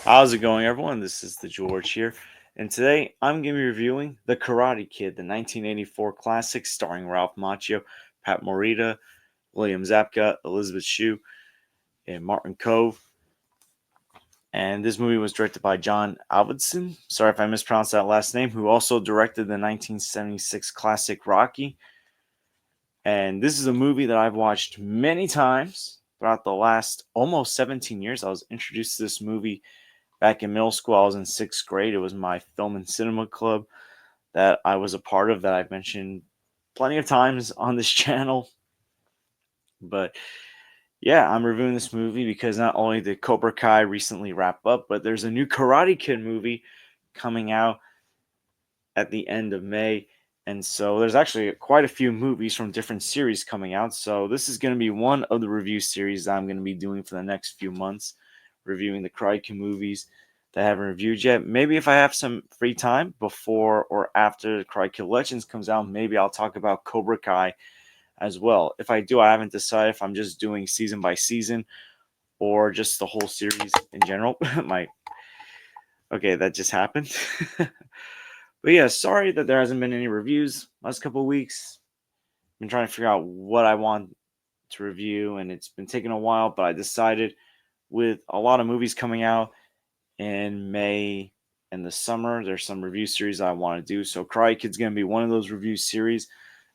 How's it going, everyone? This is the George here, and today I'm going to be reviewing The Karate Kid, the 1984 classic starring Ralph Macchio, Pat Morita, William Zabka, Elizabeth Shue, and Martin Cove. And this movie was directed by John Avildsen. Sorry if I mispronounced that last name, who also directed the 1976 classic Rocky. And this is a movie that I've watched many times throughout the last almost 17 years. I was introduced to this movie back in middle school. I was in sixth grade. It was my film and cinema club that I was a part of that I've mentioned plenty of times on this channel. But yeah, I'm reviewing this movie because not only did Cobra Kai recently wrap up, but there's a new Karate Kid movie coming out at the end of May. And so there's actually quite a few movies from different series coming out. So this is going to be one of the review series that I'm going to be doing for the next few months, reviewing the Karate Kid movies that I haven't reviewed yet. Maybe if I have some free time before or after Karate Kid Legends comes out, maybe I'll talk about Cobra Kai as well. If I do, I haven't decided if I'm just doing season by season or just the whole series in general. My Okay, that just happened. But yeah, sorry that there hasn't been any reviews last couple of weeks. I've been trying to figure out what I want to review, and it's been taking a while, but I decided with a lot of movies coming out in May and the summer, there's some review series I want to do. So Karate Kid's going to be one of those review series.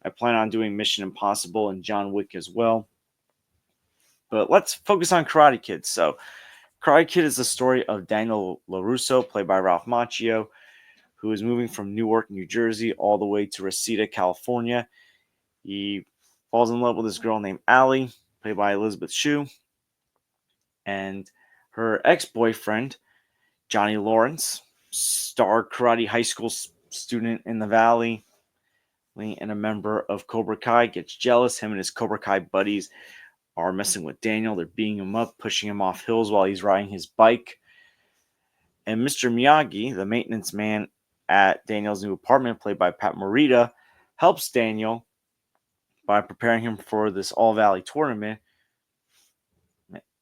I plan on doing Mission Impossible and John Wick as well. But let's focus on Karate Kid. So Karate Kid is the story of Daniel LaRusso, played by Ralph Macchio, who is moving from Newark, New Jersey, all the way to Reseda, California. He falls in love with this girl named Allie, played by Elizabeth Shue, and her ex-boyfriend, Johnny Lawrence, star karate high school student in the Valley, and a member of Cobra Kai, gets jealous. Him and his Cobra Kai buddies are messing with Daniel. They're beating him up, pushing him off hills while he's riding his bike. And Mr. Miyagi, the maintenance man at Daniel's new apartment, played by Pat Morita, helps Daniel by preparing him for this All Valley tournament.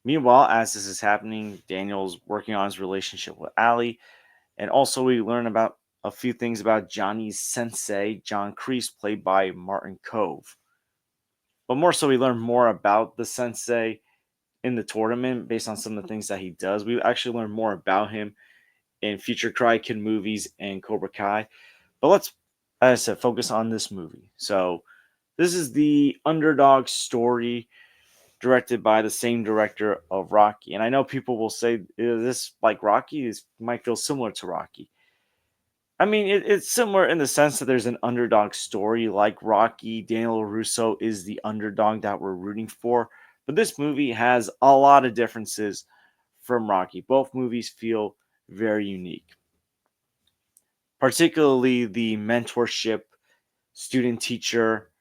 Meanwhile, as this is happening, Daniel's working on his relationship with Allie. And also, we learn about a few things about Johnny's sensei, John Kreese, played by Martin Cove. But more so, we learn more about the sensei in the tournament based on some of the things that he does. We actually learn more about him in future Karate Kid movies and Cobra Kai. But let's, as I said, focus on this movie. So, this is the underdog story directed by the same director of Rocky. And I know people will say, is this like Rocky? This might feel similar to Rocky. I mean, it's similar in the sense that there's an underdog story like Rocky. Daniel Russo is the underdog that we're rooting for. But this movie has a lot of differences from Rocky. Both movies feel very unique, particularly the mentorship, student teacher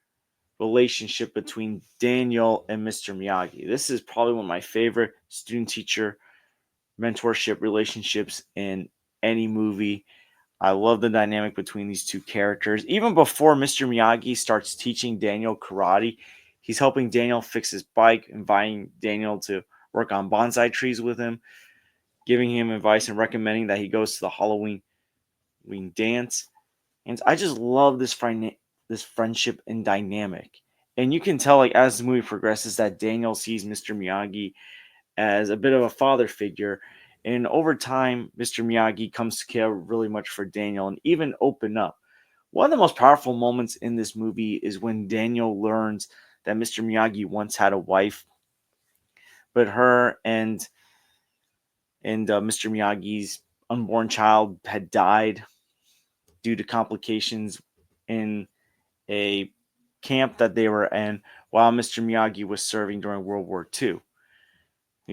relationship between Daniel and Mr. Miyagi. This is probably one of my favorite student teacher mentorship relationships in any movie. I love the dynamic between these two characters. Even before Mr. Miyagi starts teaching Daniel karate, he's helping Daniel fix his bike, inviting Daniel to work on bonsai trees with him, giving him advice and recommending that he goes to the Halloween dance. And I just love this friendship and dynamic. And you can tell, like, as the movie progresses, that Daniel sees Mr. Miyagi as a bit of a father figure. And over time, Mr. Miyagi comes to care really much for Daniel and even open up. One of the most powerful moments in this movie is when Daniel learns that Mr. Miyagi once had a wife, but her and Mr. Miyagi's unborn child had died due to complications in a camp that they were in while Mr. Miyagi was serving during World War II.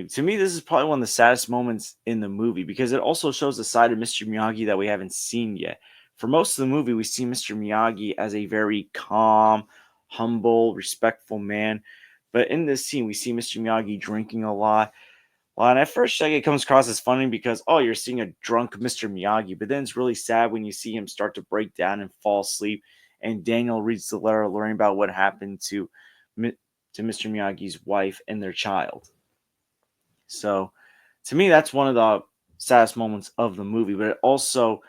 To me, this is probably one of the saddest moments in the movie because it also shows the side of Mr. Miyagi that we haven't seen yet. For most of the movie, we see Mr. Miyagi as a very calm, humble, respectful man. But in this scene, we see Mr. Miyagi drinking a lot. Well, and at first, like, it comes across as funny because, oh, you're seeing a drunk Mr. Miyagi. But then it's really sad when you see him start to break down and fall asleep. And Daniel reads the letter learning about what happened to Mr. Miyagi's wife and their child. So, to me, that's one of the saddest moments of the movie, but it also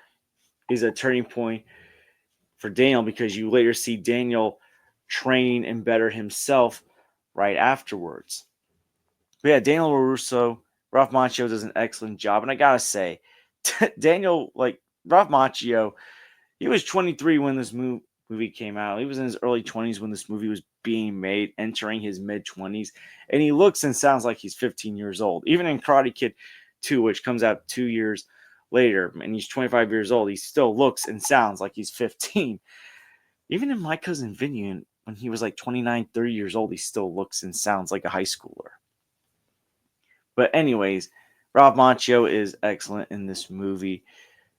is a turning point for Daniel because you later see Daniel train and better himself right afterwards. But yeah, Daniel LaRusso, Ralph Macchio does an excellent job, and I gotta say, Daniel, like Ralph Macchio, he was 23 when this movie came out. He was in his early 20s when this movie was being made, entering his mid 20s, and he looks and sounds like he's 15 years old. Even in Karate Kid 2, which comes out 2 years later, and he's 25 years old, he still looks and sounds like he's 15. Even in My Cousin Vinny, when he was like 29, 30 years old, he still looks and sounds like a high schooler. But anyways, Ralph Macchio is excellent in this movie.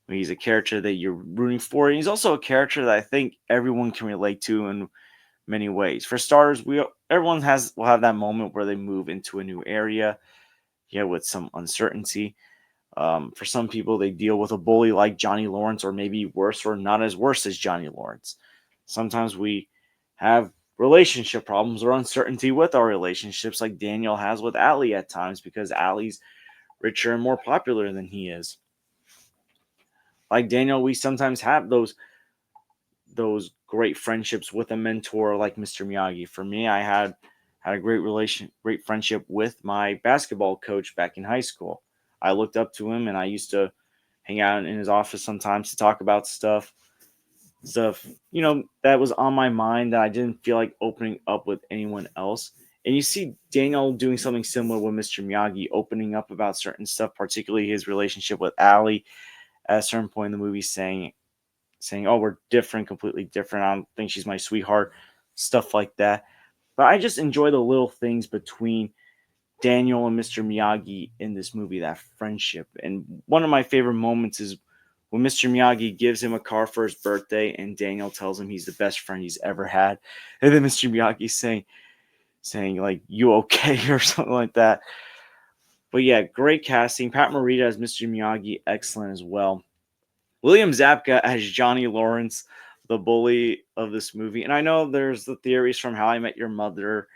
He's a character that you're rooting for. And he's also a character that I think everyone can relate to in many ways. For starters, everyone will have that moment where they move into a new area, with some uncertainty. For some people, they deal with a bully like Johnny Lawrence, or maybe worse, or not as worse as Johnny Lawrence. Sometimes we have relationship problems or uncertainty with our relationships, like Daniel has with Allie at times, because Allie's richer and more popular than he is. Like Daniel, we sometimes have those great friendships with a mentor like Mr. Miyagi. For me, I had a great friendship with my basketball coach back in high school. I looked up to him, and I used to hang out in his office sometimes to talk about stuff that was on my mind that I didn't feel like opening up with anyone else. And you see Daniel doing something similar with Mr. Miyagi, opening up about certain stuff, particularly his relationship with Allie at a certain point in the movie, saying, "Oh, we're different, completely different. I don't think she's my sweetheart," stuff like that. But I just enjoy the little things between Daniel and Mr. Miyagi in this movie, that friendship. And one of my favorite moments is when Mr. Miyagi gives him a car for his birthday, and Daniel tells him he's the best friend he's ever had. And then Mr. Miyagi saying like, "You okay?" or something like that. But yeah, great casting. Pat Morita as Mr. Miyagi, excellent as well. William Zabka as Johnny Lawrence, the bully of this movie. And I know there's the theories from How I Met Your Mother,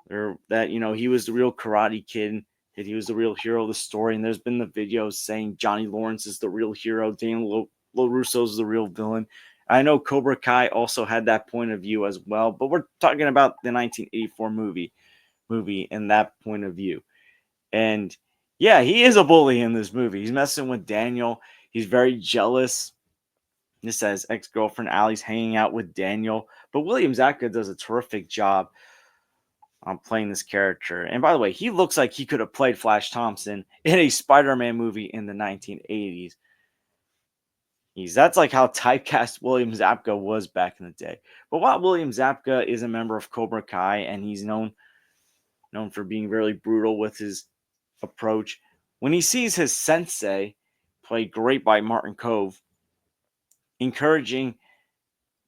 or that he was the real Karate Kid, that he was the real hero of the story. And there's been the videos saying Johnny Lawrence is the real hero, Daniel LaRusso is the real villain. I know Cobra Kai also had that point of view as well, but we're talking about the 1984 movie and that point of view. And yeah, he is a bully in this movie. He's messing with Daniel. He's very jealous. This says ex-girlfriend Allie's hanging out with Daniel. But William Zabka does a terrific job on playing this character. And by the way, he looks like he could have played Flash Thompson in a Spider-Man movie in the 1980s. That's like how typecast William Zabka was back in the day. But while William Zabka is a member of Cobra Kai, and he's known for being really brutal with his approach, when he sees his sensei, played great by Martin Kove, encouraging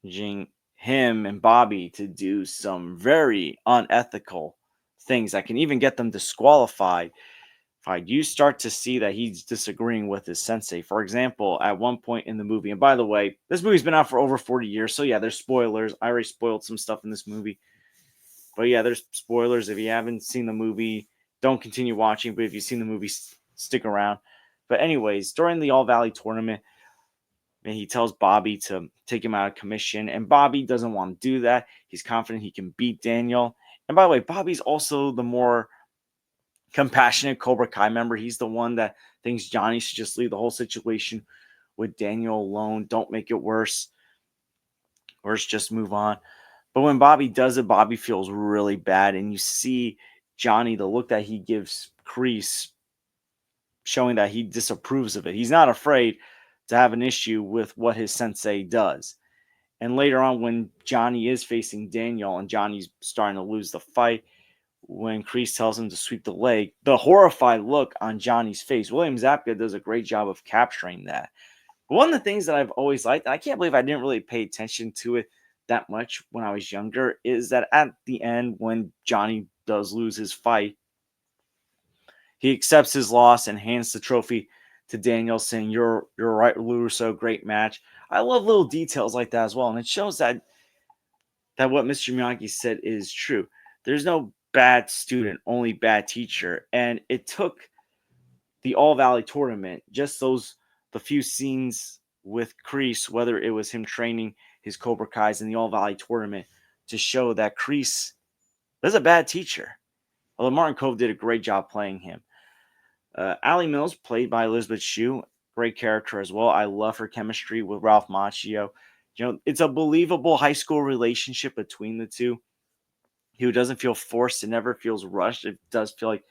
him and Bobby to do some very unethical things that can even get them disqualified, you start to see that he's disagreeing with his sensei. For example, at one point in the movie, and by the way, this movie's been out for over 40 years, so yeah, there's spoilers. I already spoiled some stuff in this movie. But yeah, there's spoilers. If you haven't seen the movie, don't continue watching. But if you've seen the movie, stick around. But anyways, during the All Valley tournament, and he tells Bobby to take him out of commission, and Bobby doesn't want to do that. He's confident he can beat Daniel. And by the way, Bobby's also the more compassionate Cobra Kai member. He's the one that thinks Johnny should just leave the whole situation with Daniel alone. Don't make it worse. Or just move on. But when Bobby does it, Bobby feels really bad. And you see Johnny, the look that he gives Kreese, showing that he disapproves of it. He's not afraid to have an issue with what his sensei does. And later on, when Johnny is facing Daniel and Johnny's starting to lose the fight, when Kreese tells him to sweep the leg, the horrified look on Johnny's face, William Zabka does a great job of capturing that. But one of the things that I've always liked, and I can't believe I didn't really pay attention to it that much when I was younger, is that at the end, when Johnny does lose his fight, he accepts his loss and hands the trophy to Daniel, saying, "You're right, LaRusso, great match." I love little details like that as well, and it shows that what Mr. Miyagi said is true. There's no bad student, only bad teacher. And it took the All Valley tournament, just the few scenes with Kreese, whether it was him training his Cobra Kais in the All Valley tournament, to show that Kreese is a bad teacher. Although Martin Kove did a great job playing him. Allie Mills, played by Elizabeth Shue, great character as well. I love her chemistry with Ralph Macchio. It's a believable high school relationship between the two. He doesn't feel forced. It never feels rushed. It does feel like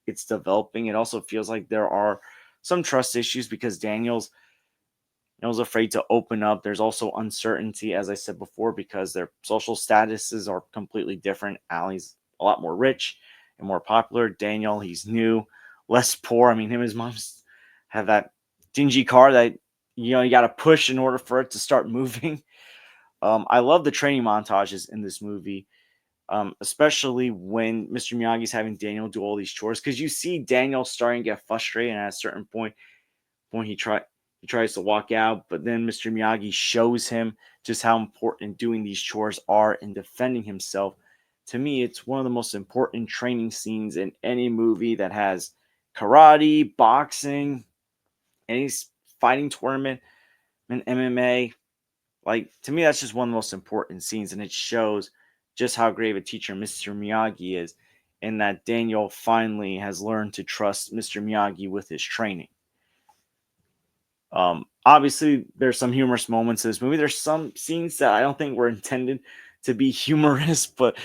it's developing. It also feels like there are some trust issues because Daniel's afraid to open up. There's also uncertainty, as I said before, because their social statuses are completely different. Allie's a lot more rich and more popular. Daniel, he's new, less poor. I mean, him and his mom have that dingy car that you got to push in order for it to start moving. I love the training montages in this movie, especially when Mr. Miyagi's having Daniel do all these chores, because you see Daniel starting to get frustrated, and at a certain point when he tries to walk out, but then Mr. Miyagi shows him just how important doing these chores are in defending himself. To me, it's one of the most important training scenes in any movie that has karate, boxing, any fighting tournament, and MMA. Like, to me, that's just one of the most important scenes, and it shows just how great of a teacher Mr. Miyagi is, and that Daniel finally has learned to trust Mr. Miyagi with his training. Obviously, there's some humorous moments in this movie. There's some scenes that I don't think were intended to be humorous, but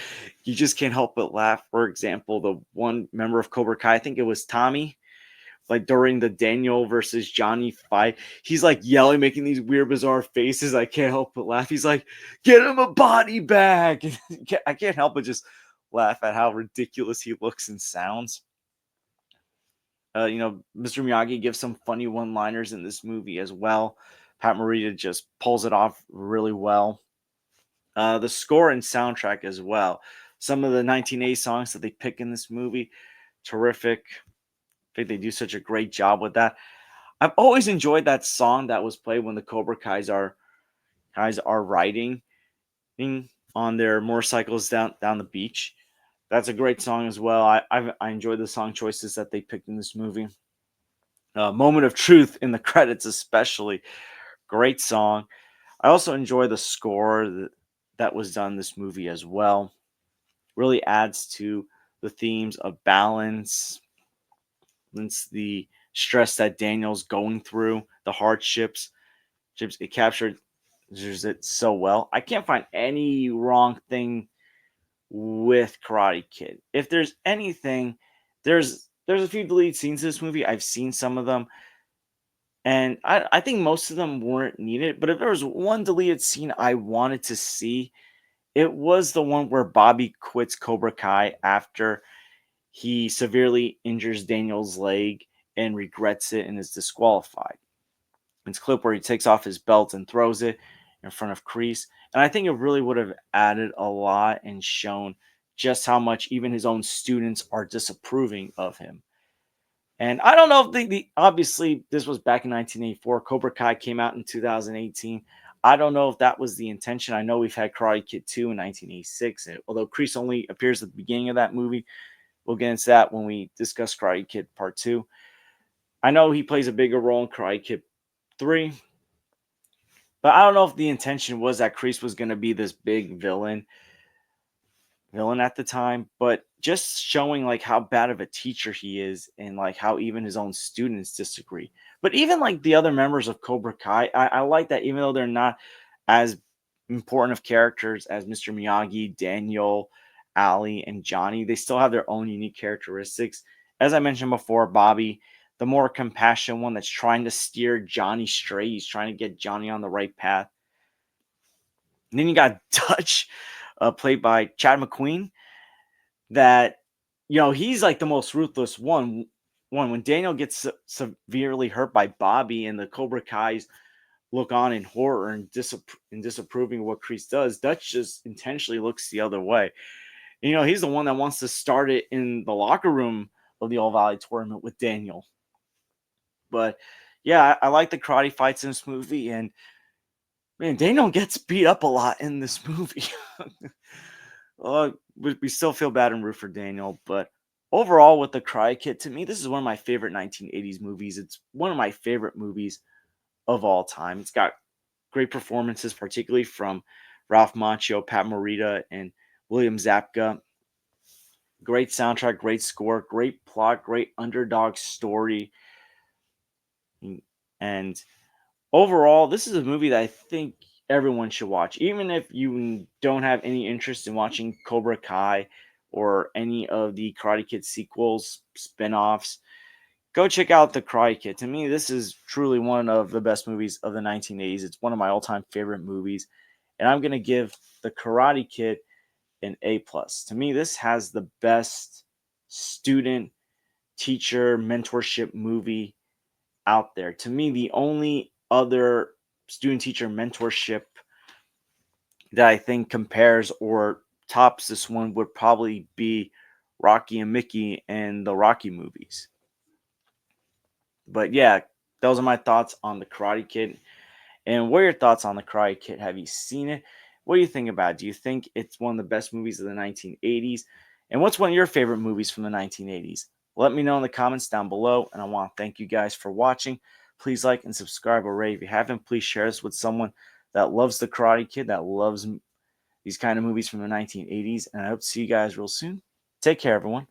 you just can't help but laugh. For example, the one member of Cobra Kai, I think it was Tommy, like during the Daniel versus Johnny fight, he's like yelling, making these weird, bizarre faces. I can't help but laugh. He's like, "Get him a body bag!" I can't help but just laugh at how ridiculous he looks and sounds. Mr. Miyagi gives some funny one-liners in this movie as well. Pat Morita just pulls it off really well. The score and soundtrack as well. Some of the 1980 songs that they pick in this movie, terrific. I think they do such a great job with that. I've always enjoyed that song that was played when the Cobra Kai's are riding on their motorcycles down the beach. That's a great song as well. I enjoy the song choices that they picked in this movie. Moment of Truth in the credits, especially. Great song. I also enjoy the score that was done in this movie as well. Really adds to the themes of balance, it's the stress that Daniel's going through, the hardships. It captures it so well. I can't find any wrong thing with Karate Kid. If there's anything, there's a few deleted scenes in this movie. I've seen some of them, and I think most of them weren't needed. But if there was one deleted scene I wanted to see, it was the one where Bobby quits Cobra Kai after he severely injures Daniel's leg and regrets it and is disqualified. It's a clip where he takes off his belt and throws it in front of Kreese. And I think it really would have added a lot and shown just how much even his own students are disapproving of him. And I don't know if obviously this was back in 1984. Cobra Kai came out in 2018. I don't know if that was the intention. I know we've had Karate Kid 2 in 1986. Although Kreese only appears at the beginning of that movie, we'll get into that when we discuss Karate Kid Part 2. I know he plays a bigger role in Karate Kid 3, but I don't know if the intention was that Kreese was going to be this big villain at the time, but just showing like how bad of a teacher he is and like how even his own students disagree. But even like the other members of Cobra Kai, I like that even though they're not as important of characters as Mr. Miyagi, Daniel, Ali, and Johnny, they still have their own unique characteristics. As I mentioned before, Bobby, the more compassionate one that's trying to steer Johnny straight. He's trying to get Johnny on the right path. And then you got Dutch, played by Chad McQueen, that, he's like the most ruthless one. When Daniel gets severely hurt by Bobby and the Cobra Kai's look on in horror and disapproving of what Kreese does, Dutch just intentionally looks the other way. He's the one that wants to start it in the locker room of the All Valley tournament with Daniel. But yeah, I like the karate fights in this movie, and man, Daniel gets beat up a lot in this movie. We still feel bad and root for Daniel, but Overall, with The Karate Kid, to me, this is one of my favorite 1980s movies. It's one of my favorite movies of all time. It's got great performances, particularly from Ralph Macchio, Pat Morita, and William Zabka. Great soundtrack, great score, great plot, great underdog story. And overall, this is a movie that I think everyone should watch, even if you don't have any interest in watching Cobra Kai or any of the Karate Kid sequels, spin-offs. Go check out The Karate Kid. To me, this is truly one of the best movies of the 1980s. It's one of my all-time favorite movies, and I'm gonna give The Karate Kid an A plus. To me, this has the best student teacher mentorship movie out there. To me, the only other student teacher mentorship that I think compares or tops this one would probably be Rocky and Mickey and the Rocky movies. But yeah, those are my thoughts on the Karate Kid. And what are your thoughts on the Karate Kid? Have you seen it? What do you think about it? Do you think it's one of the best movies of the 1980s? And what's one of your favorite movies from the 1980s? Let me know in the comments down below. And I want to thank you guys for watching. Please like and subscribe already. If you haven't, please share this with someone that loves the Karate Kid, that loves these kind of movies from the 1980s. And I hope to see you guys real soon. Take care, everyone.